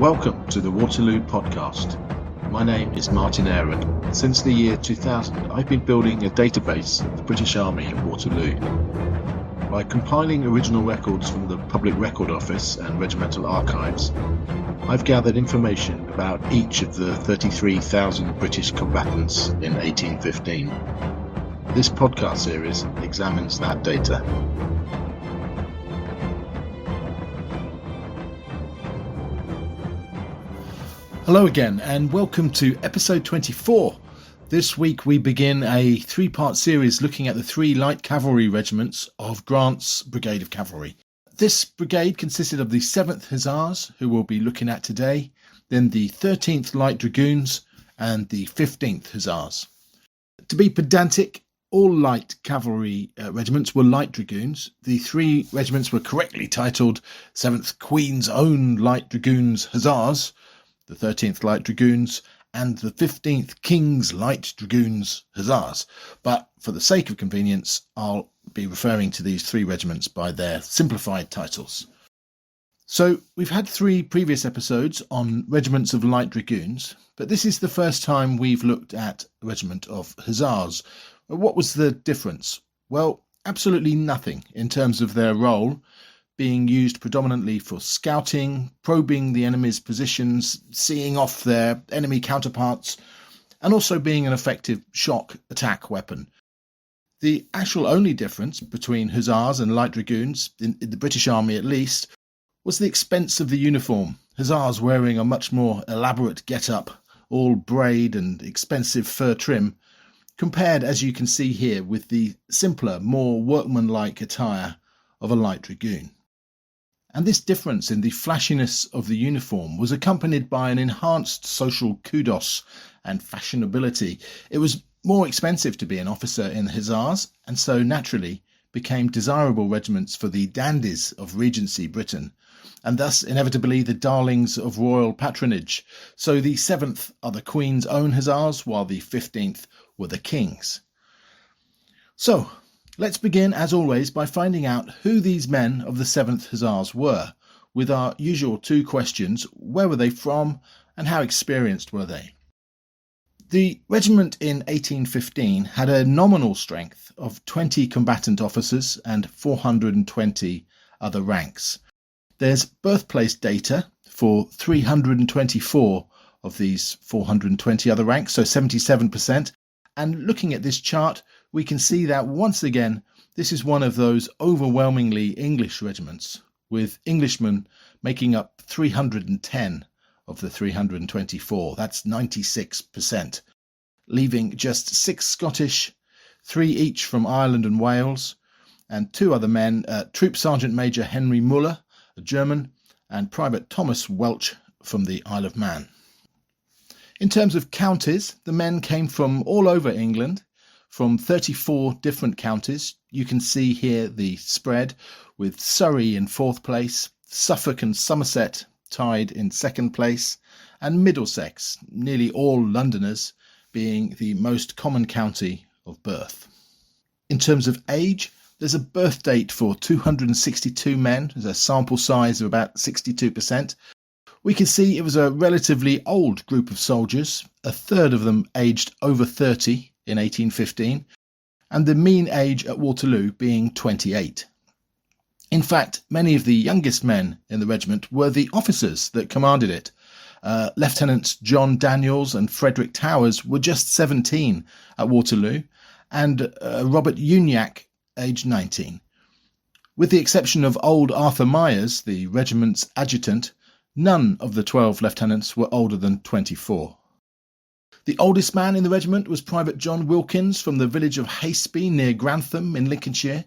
Welcome to the Waterloo podcast. My name is Martin Aaron. Since the year 2000, I've been building a database of the British Army at Waterloo. By compiling original records from the Public Record Office and regimental archives, I've gathered information about each of the 33,000 British combatants in 1815. This podcast series examines that data. Hello again and welcome to episode 24. This week we begin a three-part series looking at the three light cavalry regiments of Grant's Brigade of Cavalry. This brigade consisted of the 7th Hussars, who we'll be looking at today, then the 13th Light Dragoons and the 15th Hussars. To be pedantic, all light cavalry regiments were light dragoons. The three regiments were correctly titled 7th Queen's Own Light Dragoons Hussars, the 13th Light Dragoons, and the 15th King's Light Dragoons Hussars. But for the sake of convenience, I'll be referring to these three regiments by their simplified titles. So we've had three previous episodes on regiments of Light Dragoons, but this is the first time we've looked at a regiment of Hussars. What was the difference? Well, absolutely nothing in terms of their role, being used predominantly for scouting, probing the enemy's positions, seeing off their enemy counterparts, and also being an effective shock attack weapon. The actual only difference between Hussars and Light Dragoons, in the British Army at least, was the expense of the uniform. Hussars wearing a much more elaborate get-up, all braid and expensive fur trim, compared, as you can see here, with the simpler, more workmanlike attire of a Light Dragoon. And this difference in the flashiness of the uniform was accompanied by an enhanced social kudos and fashionability. It was more expensive to be an officer in the Hussars, and so naturally became desirable regiments for the dandies of Regency Britain, and thus inevitably the darlings of royal patronage. So the 7th are the Queen's Own Hussars, while the 15th were the King's. So, let's begin, as always, by finding out who these men of the 7th Hussars were, with our usual two questions: where were they from, and how experienced were they? The regiment in 1815 had a nominal strength of 20 combatant officers and 420 other ranks. There's birthplace data for 324 of these 420 other ranks, so 77%, and looking at this chart, we can see that once again, this is one of those overwhelmingly English regiments, with Englishmen making up 310 of the 324. That's 96%, leaving just 6 Scottish, 3 each from Ireland and Wales, and 2 other men, Troop Sergeant Major Henry Muller, a German, and Private Thomas Welch from the Isle of Man. In terms of counties, the men came from all over England, from 34 different counties. You can see here the spread, with Surrey in 4th place, Suffolk and Somerset tied in 2nd place, and Middlesex, nearly all Londoners, being the most common county of birth. In terms of age, there's a birth date for 262 men. There's a sample size of about 62%. We can see it was a relatively old group of soldiers, a third of them aged over 30 in 1815, and the mean age at Waterloo being 28. In fact, many of the youngest men in the regiment were the officers that commanded it. Lieutenants John Daniels and Frederick Towers were just 17 at Waterloo, and Robert Uniacke, aged 19. With the exception of old Arthur Myers, the regiment's adjutant, none of the 12 lieutenants were older than 24. The oldest man in the regiment was Private John Wilkins from the village of Haseby near Grantham in Lincolnshire.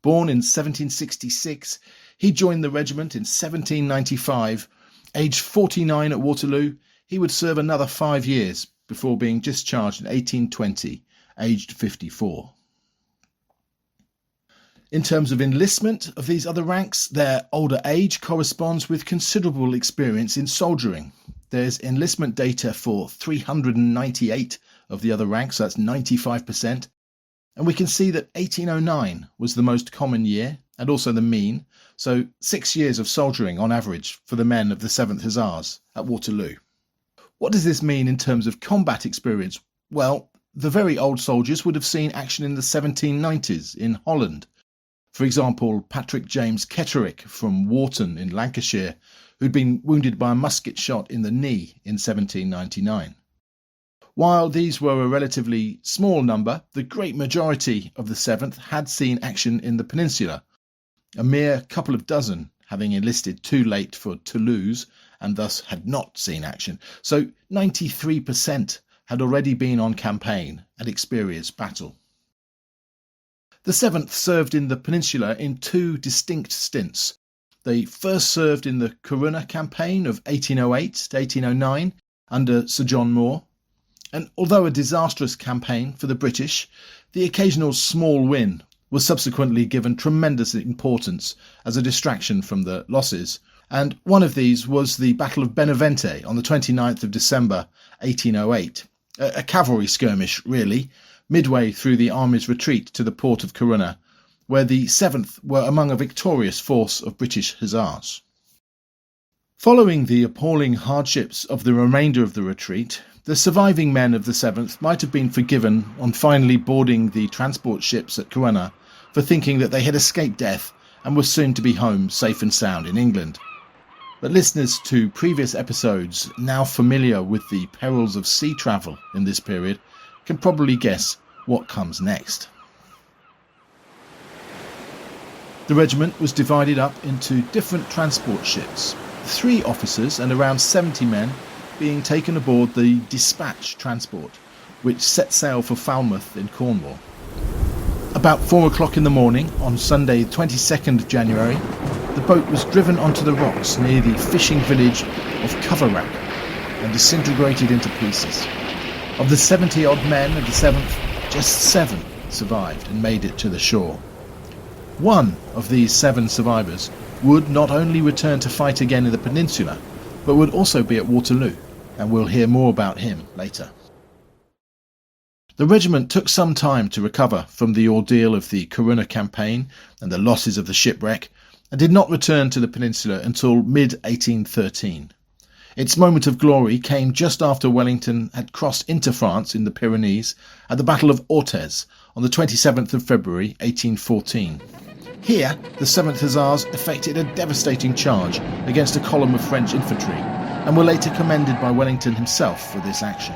Born in 1766, he joined the regiment in 1795. Aged 49 at Waterloo, he would serve another 5 years before being discharged in 1820, aged 54. In terms of enlistment of these other ranks, their older age corresponds with considerable experience in soldiering. There's enlistment data for 398 of the other ranks, so that's 95%. And we can see that 1809 was the most common year, and also the mean, so 6 years of soldiering on average for the men of the 7th Hussars at Waterloo. What does this mean in terms of combat experience? Well, the very old soldiers would have seen action in the 1790s in Holland. For example, Patrick James Ketterick from Wharton in Lancashire, who'd been wounded by a musket shot in the knee in 1799. While these were a relatively small number, the great majority of the 7th had seen action in the Peninsula, a mere couple of dozen having enlisted too late for Toulouse and thus had not seen action. So 93% had already been on campaign and experienced battle. The 7th served in the Peninsula in 2 distinct stints. They first served in the Corunna campaign of 1808 to 1809 under Sir John Moore, and although a disastrous campaign for the British, the occasional small win was subsequently given tremendous importance as a distraction from the losses, and one of these was the Battle of Benavente on the 29th of December 1808, a cavalry skirmish really, midway through the army's retreat to the port of Corunna, where the 7th were among a victorious force of British Hussars. Following the appalling hardships of the remainder of the retreat, the surviving men of the 7th might have been forgiven on finally boarding the transport ships at Corunna for thinking that they had escaped death and were soon to be home safe and sound in England. But listeners to previous episodes, now familiar with the perils of sea travel in this period, can probably guess what comes next. The regiment was divided up into different transport ships, 3 officers and around 70 men being taken aboard the Dispatch transport, which set sail for Falmouth in Cornwall. About 4 o'clock in the morning on Sunday 22nd of January, the boat was driven onto the rocks near the fishing village of Coverack and disintegrated into pieces. Of the 70-odd men of the 7th, just 7 survived and made it to the shore. One of these 7 survivors would not only return to fight again in the Peninsula, but would also be at Waterloo, and we'll hear more about him later. The regiment took some time to recover from the ordeal of the Corunna campaign and the losses of the shipwreck, and did not return to the Peninsula until mid-1813. Its moment of glory came just after Wellington had crossed into France in the Pyrenees at the Battle of Orthez on the 27th of February 1814. Here, the 7th Hussars effected a devastating charge against a column of French infantry and were later commended by Wellington himself for this action.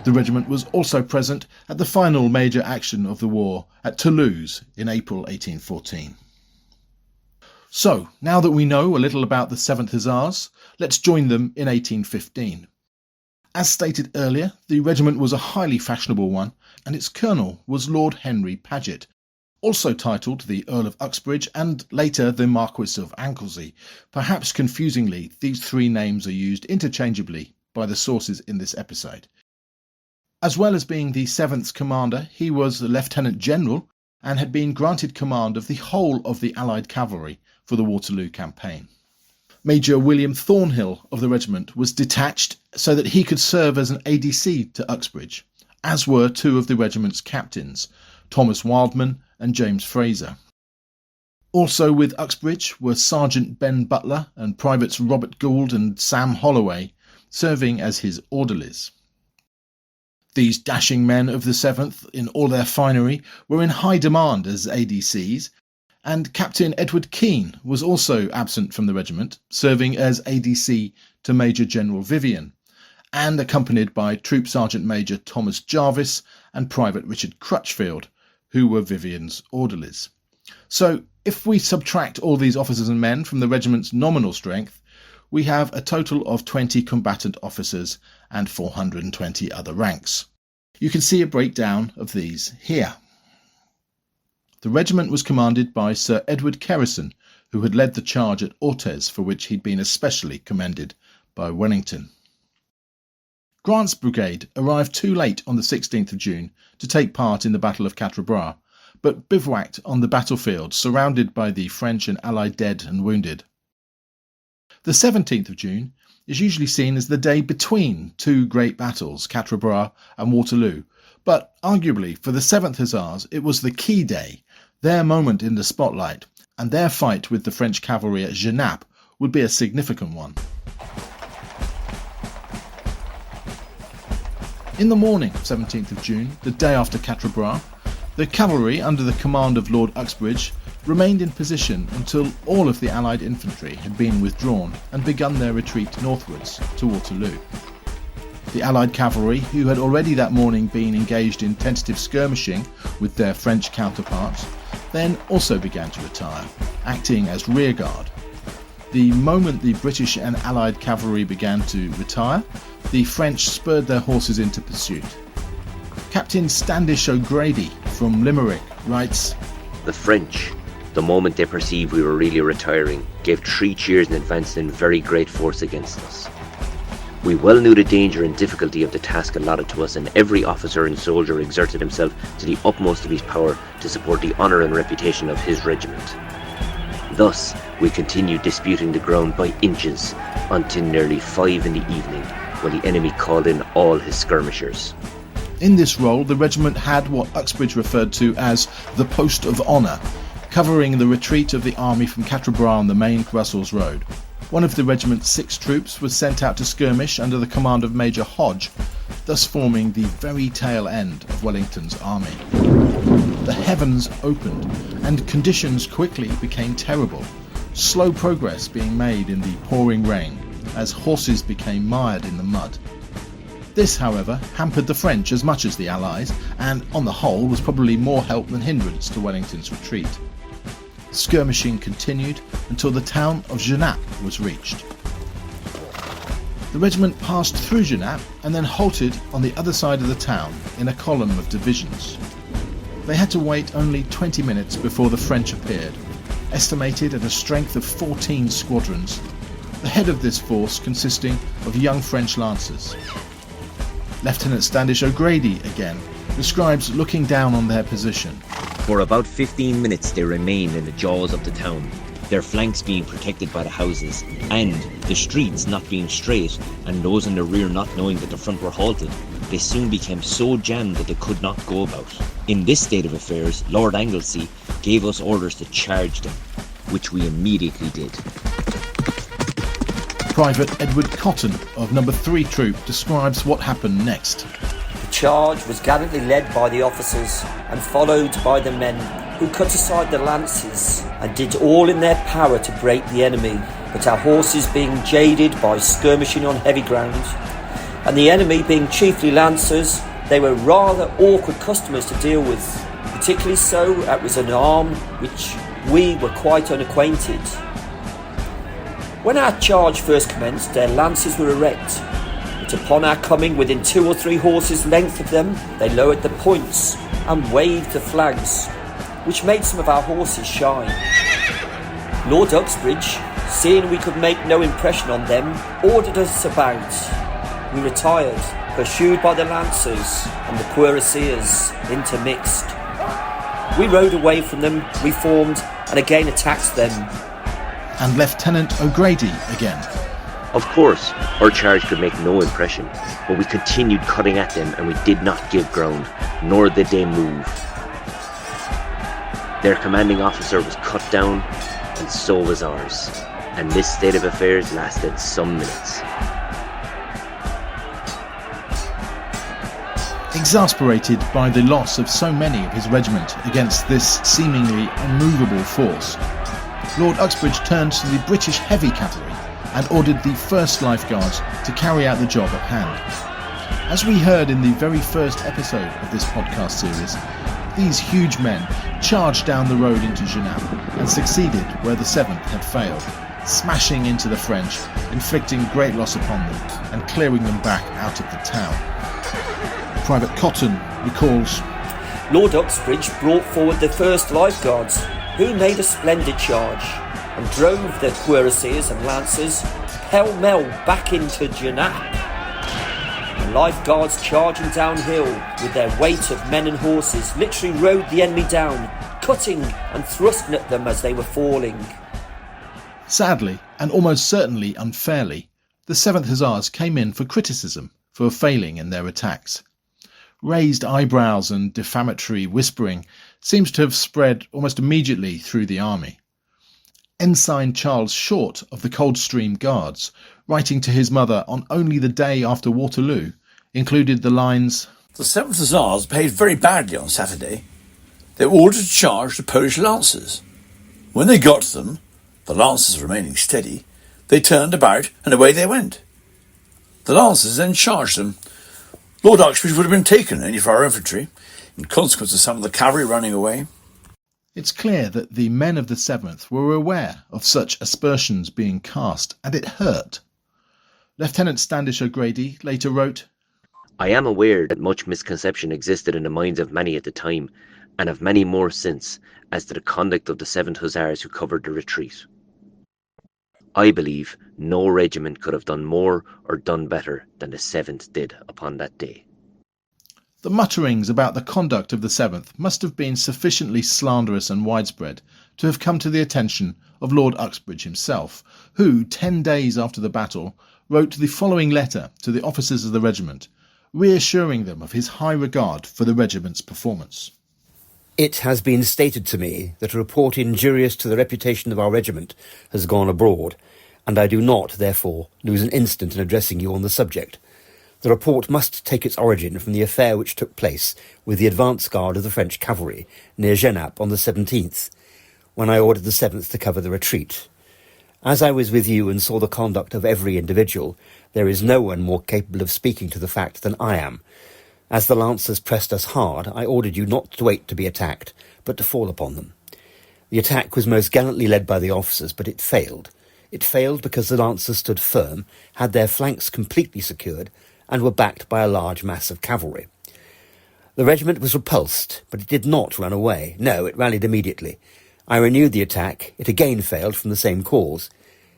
The regiment was also present at the final major action of the war at Toulouse in April 1814. So, now that we know a little about the 7th Hussars, let's join them in 1815. As stated earlier, the regiment was a highly fashionable one, and its colonel was Lord Henry Paget, also titled the Earl of Uxbridge and later the Marquis of Anglesey. Perhaps confusingly, these 3 names are used interchangeably by the sources in this episode. As well as being the 7th's commander, he was the Lieutenant General and had been granted command of the whole of the Allied cavalry for the Waterloo campaign. Major William Thornhill of the regiment was detached so that he could serve as an ADC to Uxbridge, as were 2 of the regiment's captains, Thomas Wildman and James Fraser. Also with Uxbridge were Sergeant Ben Butler and Privates Robert Gould and Sam Holloway, serving as his orderlies. These dashing men of the 7th, in all their finery, were in high demand as ADCs, and Captain Edward Keane was also absent from the regiment, serving as ADC to Major General Vivian, and accompanied by Troop Sergeant Major Thomas Jarvis and Private Richard Crutchfield, who were Vivian's orderlies. So, if we subtract all these officers and men from the regiment's nominal strength, we have a total of 20 combatant officers and 420 other ranks. You can see a breakdown of these here. The regiment was commanded by Sir Edward Kerrison, who had led the charge at Orthez, for which he'd been especially commended by Wellington. Grant's brigade arrived too late on the 16th of June to take part in the Battle of Quatre Bras, but bivouacked on the battlefield surrounded by the French and Allied dead and wounded. The 17th of June is usually seen as the day between 2 great battles, Quatre Bras and Waterloo, but arguably for the 7th Hussars it was the key day, Their moment in the spotlight and their fight with the French cavalry at Genappe would be a significant one. In the morning of 17th of June, the day after Quatre Bras, the cavalry under the command of Lord Uxbridge remained in position until all of the Allied infantry had been withdrawn and begun their retreat northwards to Waterloo. The Allied cavalry, who had already that morning been engaged in tentative skirmishing with their French counterparts, then also began to retire, acting as rearguard. The moment the British and Allied cavalry began to retire, the French spurred their horses into pursuit. Captain Standish O'Grady from Limerick writes, "The French, the moment they perceived we were really retiring, gave 3 cheers and advanced in very great force against us. We well knew the danger and difficulty of the task allotted to us, and every officer and soldier exerted himself to the utmost of his power to support the honour and reputation of his regiment. Thus we continued disputing the ground by inches until nearly 5 in the evening, when the enemy called in all his skirmishers." In this role, the regiment had what Uxbridge referred to as the post of honour, covering the retreat of the army from Quatre Bras on the main Brussels road. One of the regiment's 6 troops was sent out to skirmish under the command of Major Hodge, thus forming the very tail end of Wellington's army. The heavens opened, and conditions quickly became terrible, slow progress being made in the pouring rain, as horses became mired in the mud. This, however, hampered the French as much as the Allies, and on the whole was probably more help than hindrance to Wellington's retreat. Skirmishing continued until the town of Genappe was reached. The regiment passed through Genappe and then halted on the other side of the town in a column of divisions. They had to wait only 20 minutes before the French appeared, estimated at a strength of 14 squadrons, the head of this force consisting of young French lancers. Lieutenant Standish O'Grady again describes looking down on their position. For about 15 minutes they remained in the jaws of the town, their flanks being protected by the houses, and the streets not being straight, and those in the rear not knowing that the front were halted. They soon became so jammed that they could not go about. In this state of affairs, Lord Anglesey gave us orders to charge them, which we immediately did. Private Edward Cotton of No. 3 Troop describes what happened next. The charge was gallantly led by the officers and followed by the men, who cut aside the lances and did all in their power to break the enemy, but our horses being jaded by skirmishing on heavy ground, and the enemy being chiefly lancers, they were rather awkward customers to deal with, particularly so as an arm which we were quite unacquainted. When our charge first commenced, their lances were erect, but upon our coming within 2 or 3 horses' length of them, they lowered the points and waved the flags, which made some of our horses shy. Lord Uxbridge, seeing we could make no impression on them, ordered us about. We retired, pursued by the lancers and the cuirassiers, intermixed. We rode away from them, reformed, and again attacked them. And Lieutenant O'Grady again. Of course, our charge could make no impression, but we continued cutting at them, and we did not give ground, nor did they move. Their commanding officer was cut down, and so was ours, and this state of affairs lasted some minutes. Exasperated by the loss of so many of his regiment against this seemingly unmovable force, Lord Uxbridge turned to the British heavy cavalry and ordered the 1st Life Guards to carry out the job at hand. As we heard in the very first episode of this podcast series, these huge men charged down the road into Genappe and succeeded where the 7th had failed, smashing into the French, inflicting great loss upon them and clearing them back out of the town. Private Cotton recalls, Lord Uxbridge brought forward the 1st Life Guards, who made a splendid charge and drove the cuirassiers and lancers pell-mell back into Genappe. The Life Guards charging downhill with their weight of men and horses literally rode the enemy down, cutting and thrusting at them as they were falling. Sadly, and almost certainly unfairly, the 7th Hussars came in for criticism for failing in their attacks. Raised eyebrows and defamatory whispering seems to have spread almost immediately through the army. Ensign Charles Short of the Coldstream Guards, writing to his mother on only the day after Waterloo, included the lines, "The 7th Hussars behaved very badly on Saturday. They were ordered to charge the Polish lancers. When they got to them, the lancers remaining steady, they turned about and away they went. The lancers then charged them. Lord Uxbridge would have been taken only for our infantry, in consequence of some of the cavalry running away." It's clear that the men of the 7th were aware of such aspersions being cast, and it hurt. Lieutenant Standish O'Grady later wrote, I am aware that much misconception existed in the minds of many at the time, and of many more since, as to the conduct of the 7th Hussars who covered the retreat. I believe no regiment could have done more or done better than the 7th did upon that day. The mutterings about the conduct of the 7th must have been sufficiently slanderous and widespread to have come to the attention of Lord Uxbridge himself, who, 10 days after the battle, wrote the following letter to the officers of the regiment, reassuring them of his high regard for the regiment's performance. "It has been stated to me that a report injurious to the reputation of our regiment has gone abroad, and I do not, therefore, lose an instant in addressing you on the subject. The report must take its origin from the affair which took place with the advance guard of the French cavalry near Genappe on the 17th, when I ordered the 7th to cover the retreat. As I was with you and saw the conduct of every individual, there is no one more capable of speaking to the fact than I am. As the lancers pressed us hard, I ordered you not to wait to be attacked, but to fall upon them. The attack was most gallantly led by the officers, but it failed. It failed because the lancers stood firm, had their flanks completely secured, and were backed by a large mass of cavalry. The regiment was repulsed, but it did not run away. No, it rallied immediately. I renewed the attack. It again failed from the same cause.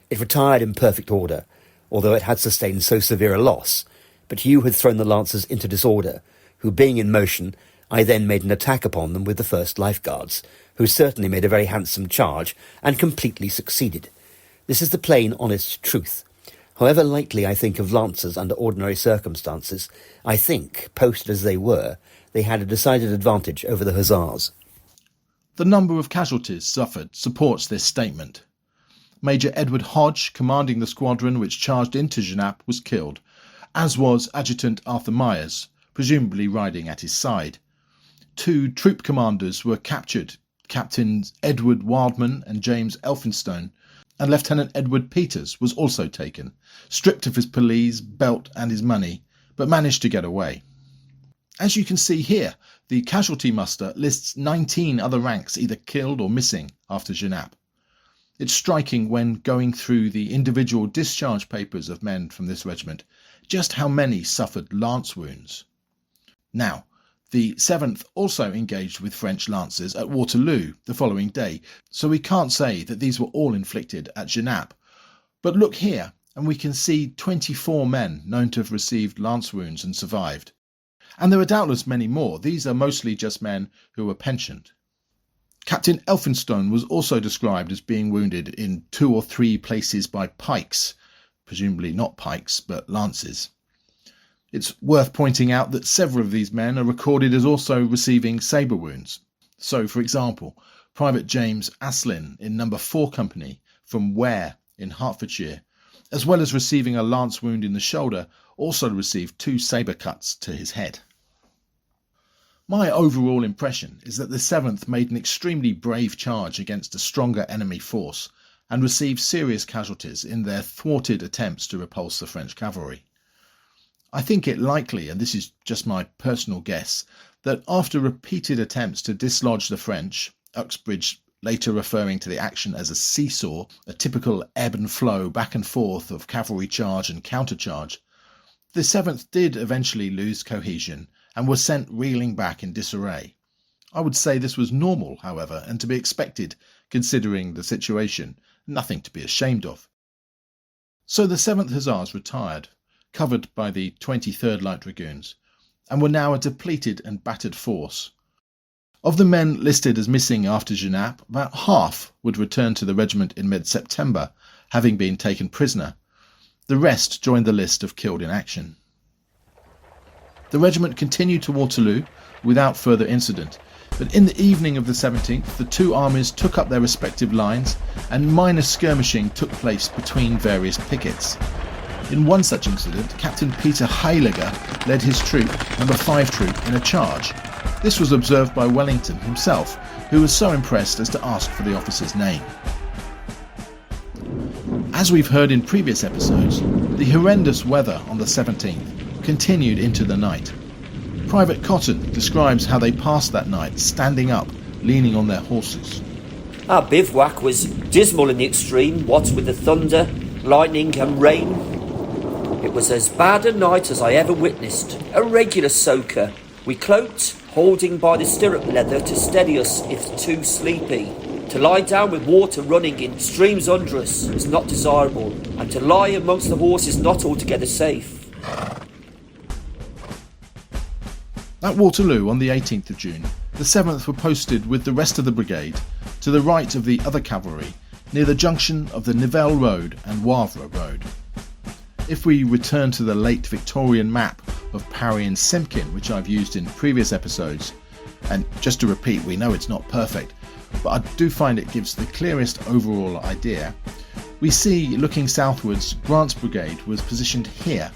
It retired in perfect order, although it had sustained so severe a loss, but you had thrown the lancers into disorder, who, being in motion, I then made an attack upon them with the 1st Life Guards, who certainly made a very handsome charge, and completely succeeded. This is the plain, honest truth. However lightly I think of lancers under ordinary circumstances, I think, posted as they were, they had a decided advantage over the Hussars." The number of casualties suffered supports this statement. Major Edward Hodge, commanding the squadron which charged into Genappe, was killed, as was Adjutant Arthur Myers, presumably riding at his side. 2 troop commanders were captured, Captains Edward Wildman and James Elphinstone, and Lieutenant Edward Peters was also taken, stripped of his pelisse, belt and his money, but managed to get away. As you can see here, the casualty muster lists 19 other ranks either killed or missing after Genappe. It's striking when going through the individual discharge papers of men from this regiment just how many suffered lance wounds. Now, the 7th also engaged with French lancers at Waterloo the following day, so we can't say that these were all inflicted at Genappe. But look here, and we can see 24 men known to have received lance wounds and survived. And there are doubtless many more. These are mostly just men who were pensioned. Captain Elphinstone was also described as being wounded in 2 or 3 places by pikes, presumably not pikes, but lances. It's worth pointing out that several of these men are recorded as also receiving sabre wounds. So, for example, Private James Aslin in No. 4 Company from Ware in Hertfordshire, as well as receiving a lance wound in the shoulder, also received 2 sabre cuts to his head. My overall impression is that the 7th made an extremely brave charge against a stronger enemy force and received serious casualties in their thwarted attempts to repulse the French cavalry. I think it likely, and this is just my personal guess, that after repeated attempts to dislodge the French, Uxbridge later referring to the action as a seesaw, a typical ebb and flow back and forth of cavalry charge and countercharge, the 7th did eventually lose cohesion and were sent reeling back in disarray. I would say this was normal, however, and to be expected, considering the situation, nothing to be ashamed of. So the 7th Hussars retired, covered by the 23rd Light Dragoons, and were now a depleted and battered force. Of the men listed as missing after Genappe, about half would return to the regiment in mid-September, having been taken prisoner. The rest joined the list of killed in action. The regiment continued to Waterloo without further incident, But in the evening of the 17th, the two armies took up their respective lines and minor skirmishing took place between various pickets. In one such incident, Captain Peter Heiliger led his troop, number 5 troop, in a charge. This was observed by Wellington himself, who was so impressed as to ask for the officer's name. As we've heard in previous episodes, the horrendous weather on the 17th continued into the night. Private Cotton describes how they passed that night standing up, leaning on their horses. Our bivouac was dismal in the extreme, what with the thunder, lightning and rain. It was as bad a night as I ever witnessed, a regular soaker. We cloaked, holding by the stirrup leather to steady us if too sleepy. To lie down with water running in streams under us was not desirable, and to lie amongst the horses not altogether safe. At Waterloo on the 18th of June, the 7th were posted with the rest of the brigade to the right of the other cavalry near the junction of the Nivelle Road and Wavre Road. If we return to the late Victorian map of Parry and Simkin, which I've used in previous episodes, and just to repeat, we know it's not perfect, but I do find it gives the clearest overall idea, we see, looking southwards, Grant's brigade was positioned here,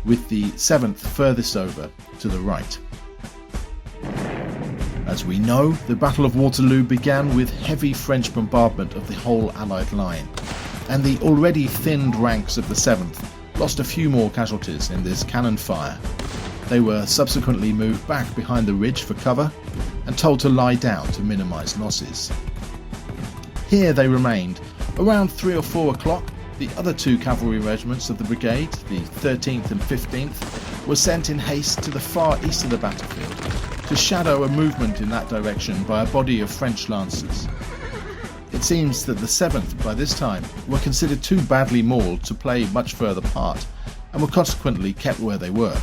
with the 7th furthest over to the right. As we know, the Battle of Waterloo began with heavy French bombardment of the whole Allied line, and the already thinned ranks of the 7th lost a few more casualties in this cannon fire. They were subsequently moved back behind the ridge for cover and told to lie down to minimise losses. Here they remained. Around 3 or 4 o'clock, the other two cavalry regiments of the brigade, the 13th and 15th, were sent in haste to the far east of the battlefield to shadow a movement in that direction by a body of French lancers. It seems that the 7th, by this time, were considered too badly mauled to play much further part, and were consequently kept where they were.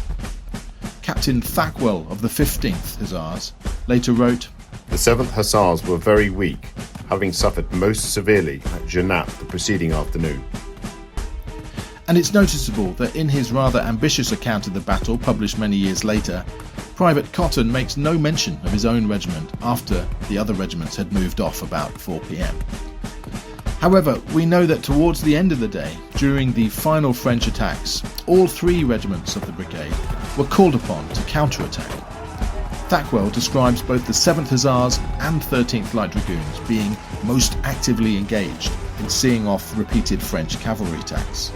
Captain Thackwell of the 15th Hussars later wrote, "The 7th Hussars were very weak, having suffered most severely at Genappe the preceding afternoon." And it's noticeable that in his rather ambitious account of the battle published many years later, Private Cotton makes no mention of his own regiment after the other regiments had moved off about 4 p.m. However, we know that towards the end of the day, during the final French attacks, all 3 regiments of the brigade were called upon to counterattack. Thackwell describes both the 7th Hussars and 13th Light Dragoons being most actively engaged in seeing off repeated French cavalry attacks.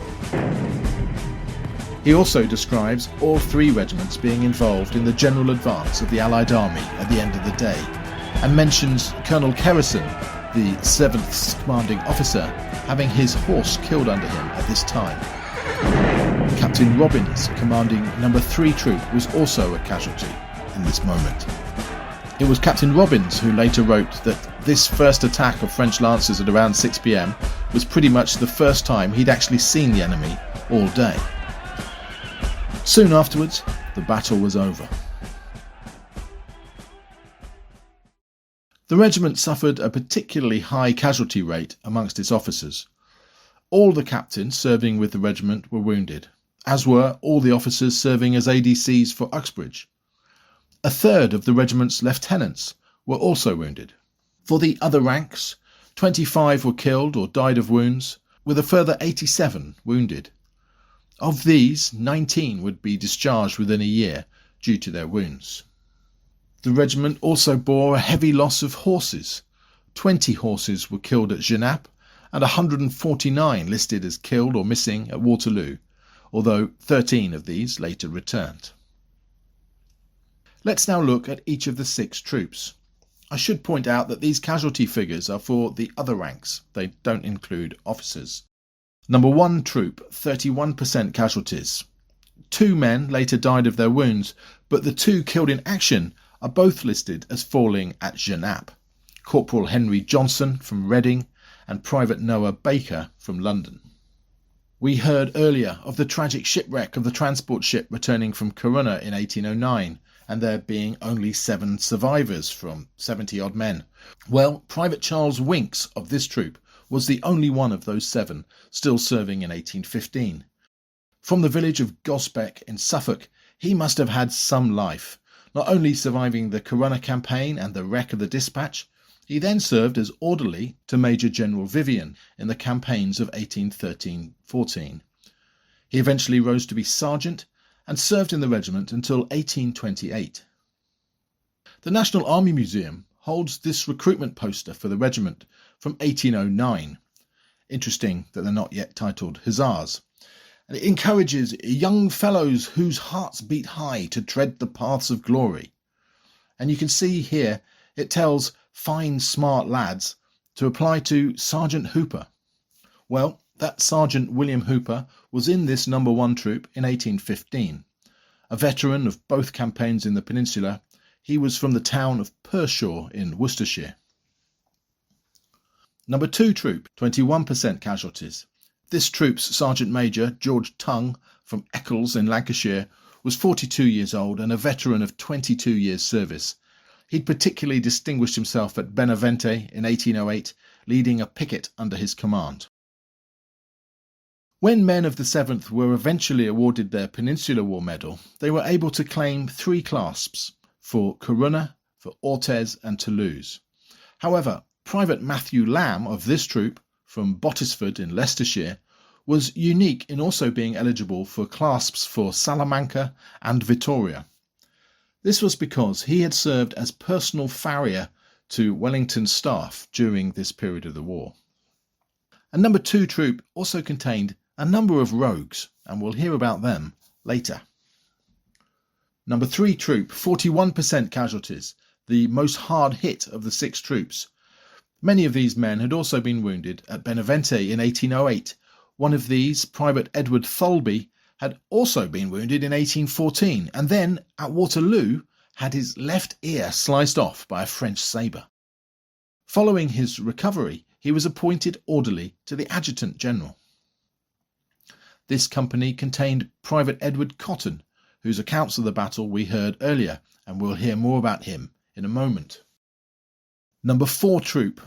He also describes all 3 regiments being involved in the general advance of the Allied army at the end of the day, and mentions Colonel Kerrison, the 7th's commanding officer, having his horse killed under him at this time. Captain Robbins, commanding number 3 troop, was also a casualty in this moment. It was Captain Robbins who later wrote that this first attack of French lancers at around 6 p.m. was pretty much the first time he'd actually seen the enemy all day. Soon afterwards, the battle was over. The regiment suffered a particularly high casualty rate amongst its officers. All the captains serving with the regiment were wounded, as were all the officers serving as ADCs for Uxbridge. A third of the regiment's lieutenants were also wounded. For the other ranks, 25 were killed or died of wounds, with a further 87 wounded. Of these, 19 would be discharged within a year due to their wounds. The regiment also bore a heavy loss of horses. 20 horses were killed at Genappe and 149 listed as killed or missing at Waterloo, although 13 of these later returned. Let's now look at each of the 6 troops. I should point out that these casualty figures are for the other ranks. They don't include officers. Number 1 troop, 31% casualties. 2 men later died of their wounds, but the 2 killed in action are both listed as falling at Genappe. Corporal Henry Johnson from Reading and Private Noah Baker from London. We heard earlier of the tragic shipwreck of the transport ship returning from Corunna in 1809, and there being only 7 survivors from 70-odd men. Well, Private Charles Winks of this troop was the only one of those 7 still serving in 1815. From the village of Gosbeck in Suffolk, he must have had some life, Not only surviving the Corunna campaign and the wreck of the Dispatch, he then served as orderly to Major General Vivian in the campaigns of 1813-14. He eventually rose to be sergeant and served in the regiment until 1828. The National Army Museum holds this recruitment poster for the regiment from 1809. Interesting that they're not yet titled Hussars. And it encourages young fellows whose hearts beat high to tread the paths of glory. And you can see here it tells fine, smart lads to apply to Sergeant Hooper. Well, that Sergeant William Hooper was in this No. 1 troop in 1815. A veteran of both campaigns in the Peninsula, he was from the town of Pershaw in Worcestershire. No. 2 troop, 21% casualties. This troop's Sergeant Major, George Tongue, from Eccles in Lancashire, was 42 years old and a veteran of 22 years' service. He'd particularly distinguished himself at Benavente in 1808, leading a picket under his command. When men of the 7th were eventually awarded their Peninsular War medal, they were able to claim 3 clasps, for Corunna, for Orthez and Toulouse. However, Private Matthew Lamb of this troop, from Bottisford in Leicestershire, was unique in also being eligible for clasps for Salamanca and Vittoria. This was because he had served as personal farrier to Wellington's staff during this period of the war. And No. 2 troop also contained a number of rogues, and we'll hear about them later. No. 3 troop, 41% casualties, the most hard hit of the 6 troops. Many of these men had also been wounded at Benavente in 1808. One of these, Private Edward Thulby, had also been wounded in 1814, and then at Waterloo had his left ear sliced off by a French sabre. Following his recovery, he was appointed orderly to the Adjutant General. This company contained Private Edward Cotton, whose accounts of the battle we heard earlier, and we'll hear more about him in a moment. No. 4 troop.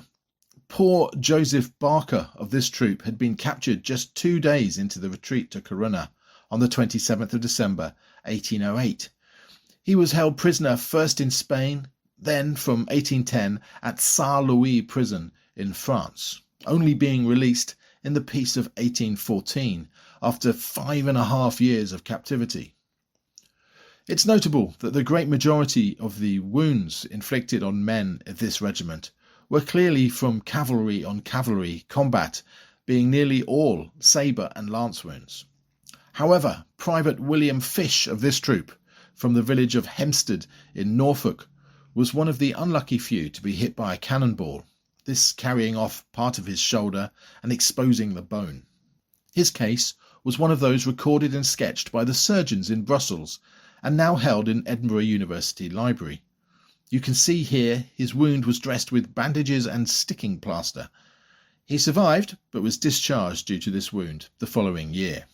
Poor Joseph Barker of this troop had been captured just 2 days into the retreat to Corunna on the 27th of December 1808. He was held prisoner first in Spain, then from 1810 at Saint-Louis prison in France, only being released in the peace of 1814 after 5.5 years of captivity. It's notable that the great majority of the wounds inflicted on men of this regiment were clearly from cavalry on cavalry combat, being nearly all sabre and lance wounds. However, Private William Fish of this troop, from the village of Hempstead in Norfolk, was one of the unlucky few to be hit by a cannonball, this carrying off part of his shoulder and exposing the bone. His case was one of those recorded and sketched by the surgeons in Brussels and now held in Edinburgh University Library. You can see here his wound was dressed with bandages and sticking plaster. He survived, but was discharged due to this wound the following year.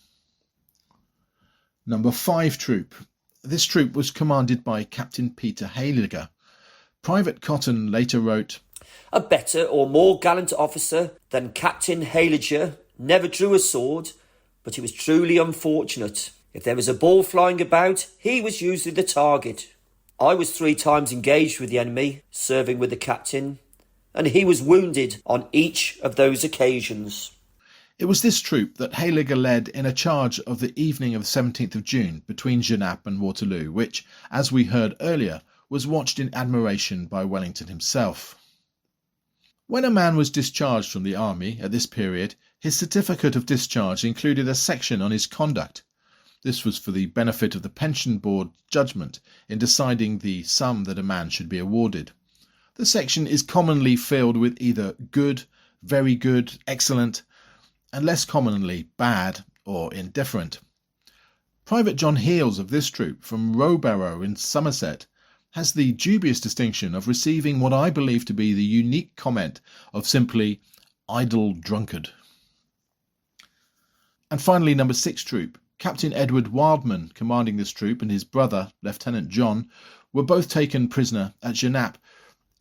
No. 5 troop. This troop was commanded by Captain Peter Hayliger. Private Cotton later wrote, "A better or more gallant officer than Captain Hayliger never drew a sword, but he was truly unfortunate. If there was a ball flying about, he was usually the target. I was 3 times engaged with the enemy, serving with the captain, and he was wounded on each of those occasions." It was this troop that Hayliger led in a charge of the evening of the 17th of June between Genappe and Waterloo, which, as we heard earlier, was watched in admiration by Wellington himself. When a man was discharged from the army at this period, his certificate of discharge included a section on his conduct. This was for the benefit of the pension board judgment in deciding the sum that a man should be awarded. The section is commonly filled with either good, very good, excellent, and less commonly bad or indifferent. Private John Heels of this troop from Rowbarrow in Somerset has the dubious distinction of receiving what I believe to be the unique comment of simply idle drunkard. And finally, No. 6 troop. Captain Edward Wildman, commanding this troop, and his brother, Lieutenant John, were both taken prisoner at Genappe.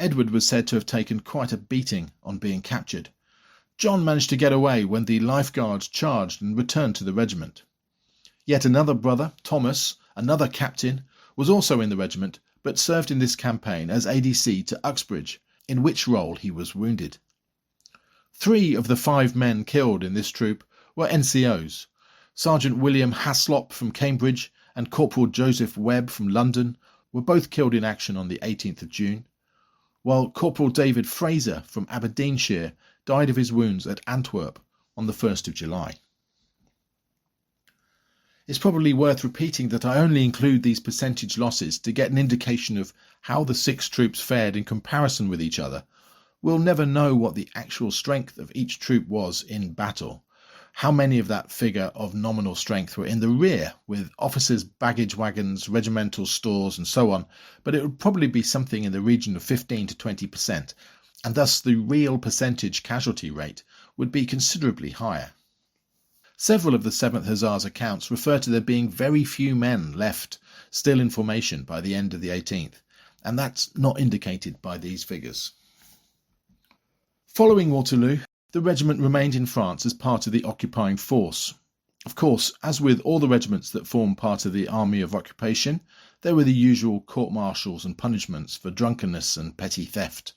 Edward was said to have taken quite a beating on being captured. John managed to get away when the lifeguards charged and returned to the regiment. Yet another brother, Thomas, another captain, was also in the regiment, but served in this campaign as ADC to Uxbridge, in which role he was wounded. 3 of the 5 men killed in this troop were NCOs. Sergeant William Haslop from Cambridge and Corporal Joseph Webb from London were both killed in action on the 18th of June, while Corporal David Fraser from Aberdeenshire died of his wounds at Antwerp on the 1st of July. It's probably worth repeating that I only include these percentage losses to get an indication of how the 6 troops fared in comparison with each other. We'll never know what the actual strength of each troop was in battle, how many of that figure of nominal strength were in the rear with officers' baggage wagons, regimental stores and so on, but it would probably be something in the region of 15 to 20%, and thus the real percentage casualty rate would be considerably higher. Several of the 7th Hussars accounts refer to there being very few men left still in formation by the end of the 18th, and that's not indicated by these figures. Following Waterloo, the regiment remained in France as part of the occupying force. Of course, as with all the regiments that formed part of the Army of Occupation, there were the usual court-martials and punishments for drunkenness and petty theft.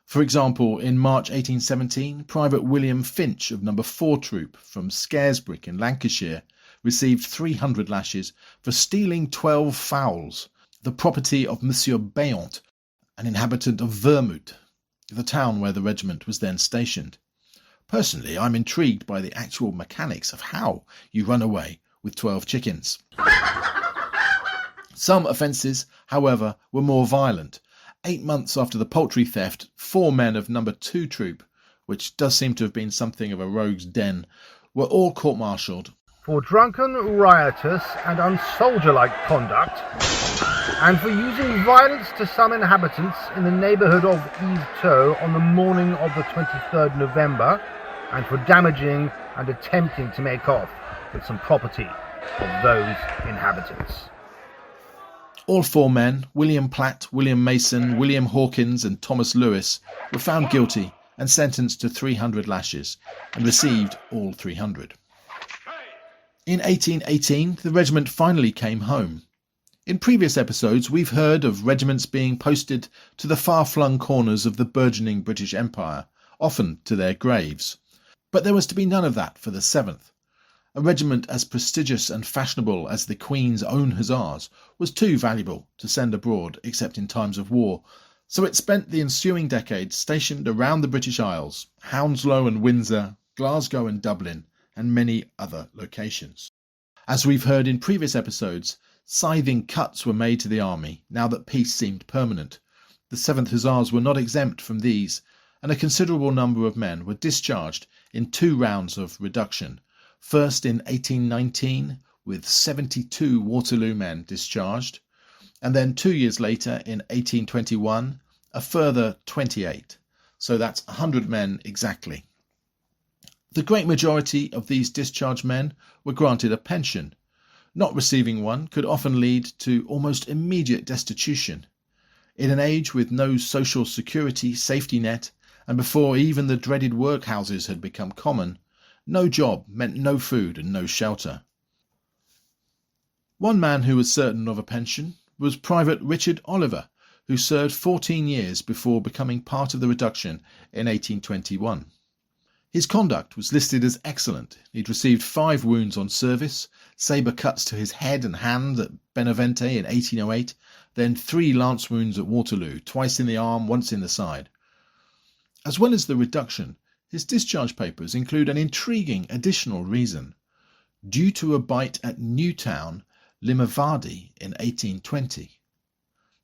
For example, in March 1817, Private William Finch of No. 4 Troop from Scaresbrick in Lancashire received 300 lashes for stealing 12 fowls, the property of Monsieur Bayant, an inhabitant of Vermouth, the town where the regiment was then stationed. Personally, I'm intrigued by the actual mechanics of how you run away with 12 chickens. Some offences, however, were more violent. 8 months after the poultry theft, 4 men of No. 2 Troop, which does seem to have been something of a rogue's den, were all court-martialled for drunken, riotous and unsoldier-like conduct, and for using violence to some inhabitants in the neighbourhood of Yvetot on the morning of the 23rd November, and for damaging and attempting to make off with some property of those inhabitants. All 4 men, William Platt, William Mason, William Hawkins and Thomas Lewis, were found guilty and sentenced to 300 lashes, and received all 300. In 1818, the regiment finally came home. In previous episodes, we've heard of regiments being posted to the far-flung corners of the burgeoning British Empire, often to their graves. But there was to be none of that for the 7th. A regiment as prestigious and fashionable as the Queen's own Hussars was too valuable to send abroad except in times of war, so it spent the ensuing decade stationed around the British Isles, Hounslow and Windsor, Glasgow and Dublin, and many other locations. As we've heard in previous episodes, scything cuts were made to the army now that peace seemed permanent. The 7th Hussars were not exempt from these, and a considerable number of men were discharged in 2 rounds of reduction. First in 1819, with 72 Waterloo men discharged, and then 2 years later in 1821, a further 28. So that's 100 men exactly. The great majority of these discharged men were granted a pension. Not receiving one could often lead to almost immediate destitution. In an age with no social security safety net, and before even the dreaded workhouses had become common, no job meant no food and no shelter. One man who was certain of a pension was Private Richard Oliver, who served 14 years before becoming part of the reduction in 1821. His conduct was listed as excellent. He'd received 5 wounds on service, sabre cuts to his head and hand at Benavente in 1808, then 3 lance wounds at Waterloo, twice in the arm, once in the side. As well as the reduction, his discharge papers include an intriguing additional reason. Due to a bite at Newtown, Limavady in 1820.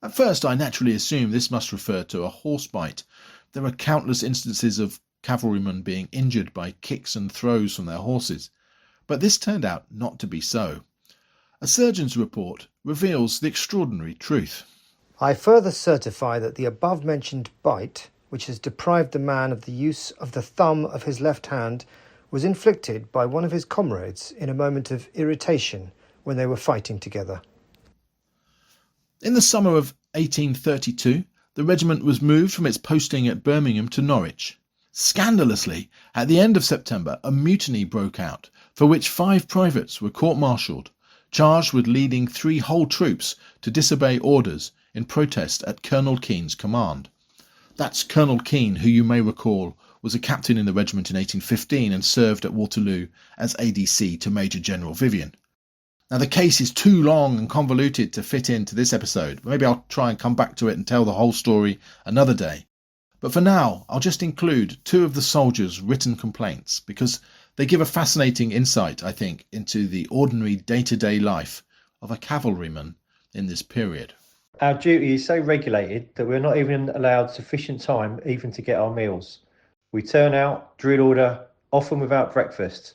At first I naturally assumed this must refer to a horse bite. There are countless instances of cavalrymen being injured by kicks and throws from their horses, but this turned out not to be so. A surgeon's report reveals the extraordinary truth. I further certify that the above-mentioned bite, which has deprived the man of the use of the thumb of his left hand, was inflicted by one of his comrades in a moment of irritation when they were fighting together. In the summer of 1832, the regiment was moved from its posting at Birmingham to Norwich. Scandalously, at the end of September, a mutiny broke out, for which 5 privates were court-martialled, charged with leading 3 whole troops to disobey orders in protest at Colonel Keane's command. That's Colonel Keane, who you may recall was a captain in the regiment in 1815 and served at Waterloo as ADC to Major General Vivian. Now the case is too long and convoluted to fit into this episode. Maybe I'll try and come back to it and tell the whole story another day. But for now, I'll just include two of the soldiers' written complaints because they give a fascinating insight, I think, into the ordinary day-to-day life of a cavalryman in this period. Our duty is so regulated that we're not even allowed sufficient time even to get our meals. We turn out, drill order, often without breakfast.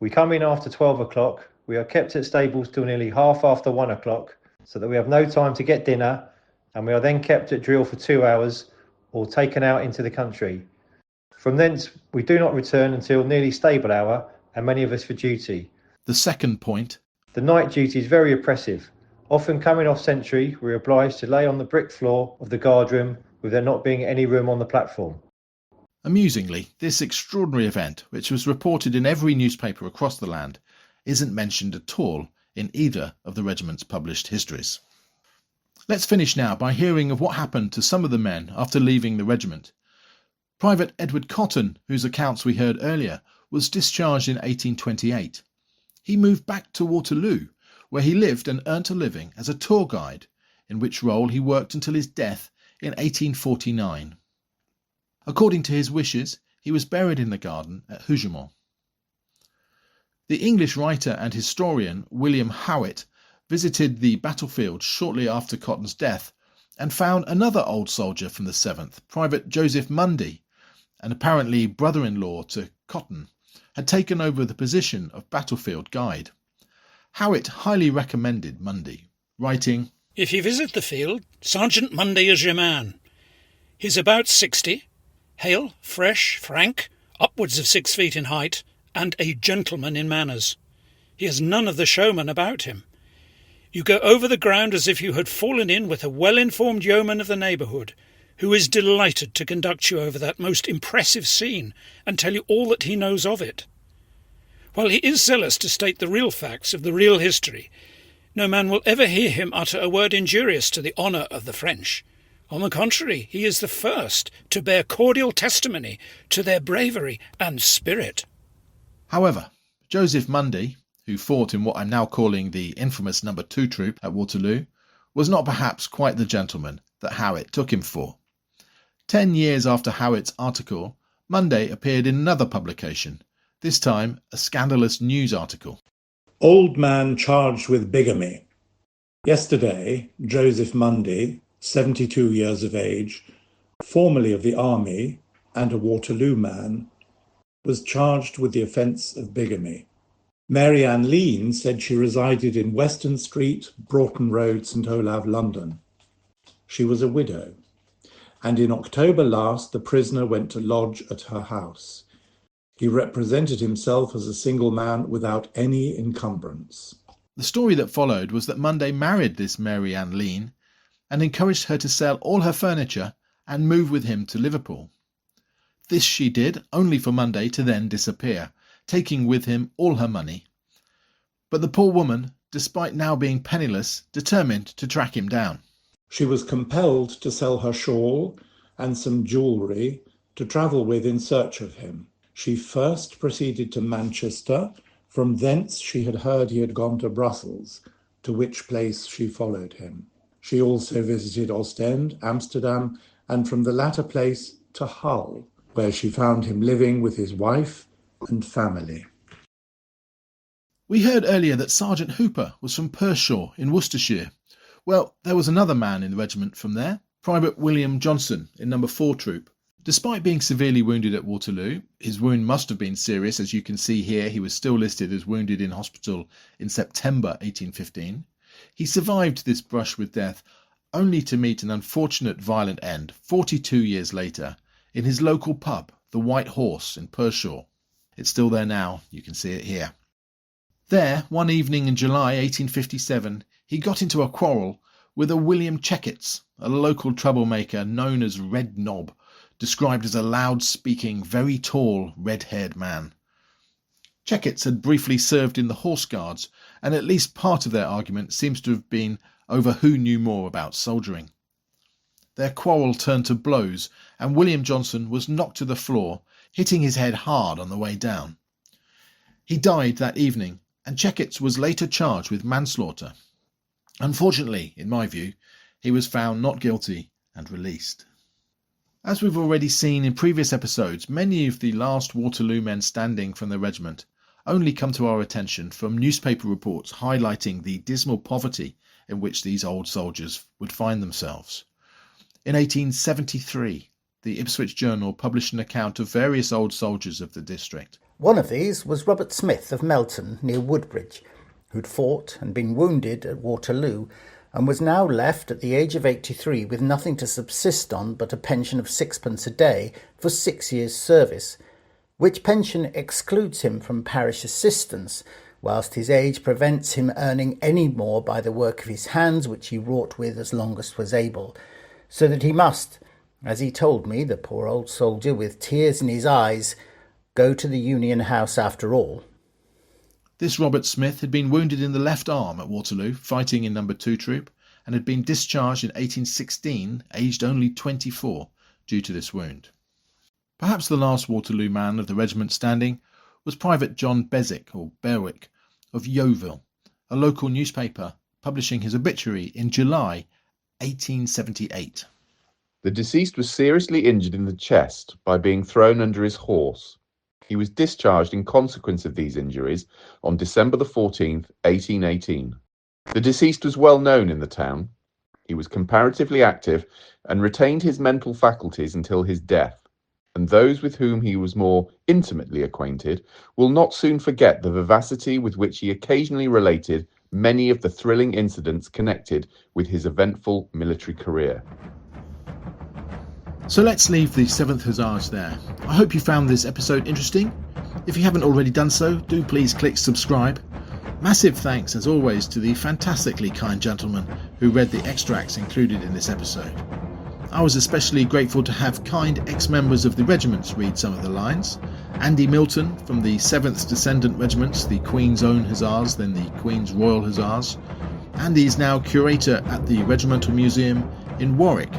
We come in after 12 o'clock. We are kept at stables till nearly half after 1 o'clock so that we have no time to get dinner, and we are then kept at drill for 2 hours or taken out into the country. From thence, we do not return until nearly stable hour, and many of us for duty. The second point. The night duty is very oppressive. Often coming off sentry, we are obliged to lay on the brick floor of the guardroom with there not being any room on the platform. Amusingly, this extraordinary event, which was reported in every newspaper across the land, isn't mentioned at all in either of the regiment's published histories. Let's finish now by hearing of what happened to some of the men after leaving the regiment. Private Edward Cotton, whose accounts we heard earlier, was discharged in 1828. He moved back to Waterloo, where he lived and earned a living as a tour guide, in which role he worked until his death in 1849. According to his wishes, he was buried in the garden at Hougemont. The English writer and historian William Howitt visited the battlefield shortly after Cotton's death and found another old soldier from the 7th, Private Joseph Mundy, and apparently brother-in-law to Cotton, had taken over the position of battlefield guide. Howitt highly recommended Mundy, writing, "If you visit the field, Sergeant Mundy is your man. He's about 60, hale, fresh, frank, upwards of 6 feet in height, and a gentleman in manners. He has none of the showman about him. You go over the ground as if you had fallen in with a well-informed yeoman of the neighbourhood, who is delighted to conduct you over that most impressive scene and tell you all that he knows of it. While he is zealous to state the real facts of the real history, no man will ever hear him utter a word injurious to the honour of the French. On the contrary, he is the first to bear cordial testimony to their bravery and spirit." However, Joseph Mundy, who fought in what I'm now calling the infamous No. 2 Troop at Waterloo, was not perhaps quite the gentleman that Howitt took him for. 10 years after Howitt's article, Mundy appeared in another publication, this time a scandalous news article. Old man charged with bigamy. Yesterday, Joseph Mundy, 72 years of age, formerly of the army and a Waterloo man, was charged with the offence of bigamy. Mary Ann Lean said she resided in Weston Street, Broughton Road, St Olav, London. She was a widow, and in October last the prisoner went to lodge at her house. He represented himself as a single man without any encumbrance. The story that followed was that Mundy married this Mary Ann Lean and encouraged her to sell all her furniture and move with him to Liverpool. This she did, only for Mundy to then disappear, taking with him all her money. But the poor woman, despite now being penniless, determined to track him down. She was compelled to sell her shawl and some jewellery to travel with in search of him. She first proceeded to Manchester. From thence she had heard he had gone to Brussels, to which place she followed him. She also visited Ostend, Amsterdam, and from the latter place to Hull, where she found him living with his wife and family. We heard earlier that Sergeant Hooper was from Pershore in Worcestershire. Well, there was another man in the regiment from there, Private William Johnson in No. 4 Troop. Despite being severely wounded at Waterloo, his wound must have been serious. As you can see here, he was still listed as wounded in hospital in September 1815. He survived this brush with death, only to meet an unfortunate violent end 42 years later in his local pub, the White Horse in Pershore. It's still there now, you can see it here. There, one evening in July 1857, he got into a quarrel with a William Checketts, a local troublemaker known as Red Knob, described as a loud-speaking, very tall, red-haired man. Checketts had briefly served in the Horse Guards, and at least part of their argument seems to have been over who knew more about soldiering. Their quarrel turned to blows, and William Johnson was knocked to the floor, hitting his head hard on the way down. He died that evening, and Checketts was later charged with manslaughter. Unfortunately, in my view, he was found not guilty and released. As we've already seen in previous episodes, many of the last Waterloo men standing from the regiment only come to our attention from newspaper reports highlighting the dismal poverty in which these old soldiers would find themselves. In 1873, the Ipswich Journal published an account of various old soldiers of the district. One of these was Robert Smith of Melton, near Woodbridge, who'd fought and been wounded at Waterloo, and was now left at the age of 83 with nothing to subsist on but a pension of 6p a day for 6 years' service, which pension excludes him from parish assistance, whilst his age prevents him earning any more by the work of his hands, which he wrought with as long as 'twas able, so that he must, as he told me, the poor old soldier, with tears in his eyes, go to the Union House after all. This Robert Smith had been wounded in the left arm at Waterloo, fighting in No. 2 Troop, and had been discharged in 1816, aged only 24, due to this wound. Perhaps the last Waterloo man of the regiment standing was Private John Beswick, or Berwick, of Yeovil, a local newspaper, publishing his obituary in July 1878. The deceased was seriously injured in the chest by being thrown under his horse. He was discharged in consequence of these injuries on December the 14th, 1818. The deceased was well known in the town. He was comparatively active and retained his mental faculties until his death, and those with whom he was more intimately acquainted will not soon forget the vivacity with which he occasionally related many of the thrilling incidents connected with his eventful military career. So let's leave the 7th Hussars there. I hope you found this episode interesting. If you haven't already done so, do please click subscribe. Massive thanks, as always, to the fantastically kind gentleman who read the extracts included in this episode. I was especially grateful to have kind ex-members of the regiments read some of the lines. Andy Milton from the 7th Descendant Regiments, the Queen's Own Hussars, then the Queen's Royal Hussars. Andy is now curator at the Regimental Museum in Warwick.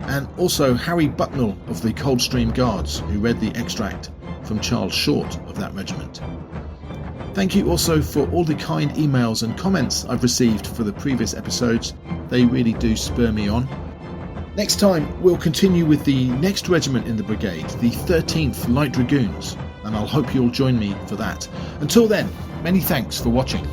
And also Harry Bucknall of the Coldstream Guards, who read the extract from Charles Short of that regiment. Thank you also for all the kind emails and comments I've received for the previous episodes. They really do spur me on. Next time, we'll continue with the next regiment in the brigade, the 13th Light Dragoons, and I'll hope you'll join me for that. Until then, many thanks for watching.